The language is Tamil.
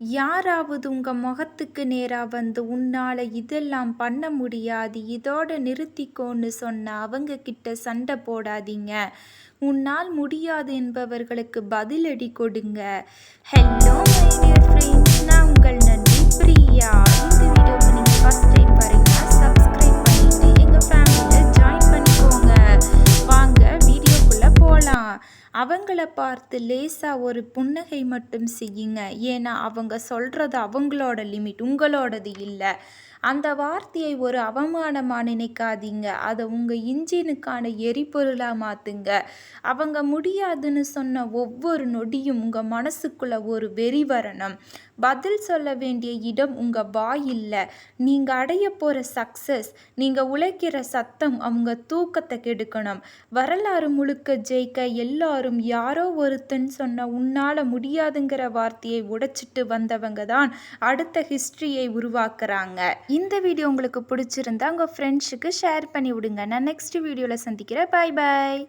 யாராவது உங்க முகத்துக்கு நேரா வந்து உன்னால இதெல்லாம் பண்ண முடியாது, இதோட நிறுத்திக்கோன்னு சொன்னா அவங்க கிட்ட சண்டை போடாதீங்க. உன்னால் முடியாது என்பவர்களுக்கு பதிலடி கொடுங்க. ஹலோ மை டியர் ஃப்ரெண்ட்ஸ், நான் உங்கள் நன்றி பிரியா. இந்த வீடியோக்கு நீங்க ஃபர்ஸ்ட் டைம் பாருங்கன்னா சப்ஸ்கிரைப் பண்ணிட்டு எங்க ஃபேமிலியில ஜாயின் பண்ணிக்கோங்க. வாங்க வீடியோக்குள்ள போலாம். அவங்கள பார்த்து லேசா ஒரு புன்னகை மட்டும் செய்யுங்க. ஏன்னா அவங்க சொல்றது அவங்களோட லிமிட், உங்களோடது இல்லை. அந்த வார்த்தையை ஒரு அவமானமா நினைக்காதீங்க. அதை உங்க இன்ஜினுக்கான எரிபொருளா மாத்துங்க. அவங்க முடியாதுன்னு சொன்ன ஒவ்வொரு நொடியும் உங்க மனசுக்குள்ள ஒரு வெறி வரணும். பதில் சொல்ல வேண்டிய இடம் உங்க வாய் இல்லை. நீங்க அடைய போற சக்சஸ், நீங்க உழைக்கிற சத்தம் அவங்க தூக்கத்தை கெடுக்கணும். வரலாறு முழுக்க ஜெயிக்க எல்லாரும் யாரோ ஒருத்தன் சொன்ன உன்னால முடியாதுங்கிற வார்த்தையை உடைச்சிட்டு வந்தவங்க தான் அடுத்த ஹிஸ்டரியை உருவாக்குறாங்க. இந்த வீடியோ உங்களுக்கு பிடிச்சிருந்தா உங்க ஃப்ரெண்ட்ஸுக்கு ஷேர் பண்ணி விடுங்க. நான் நெக்ஸ்ட் வீடியோல சந்திக்கிறேன். பாய் பாய்.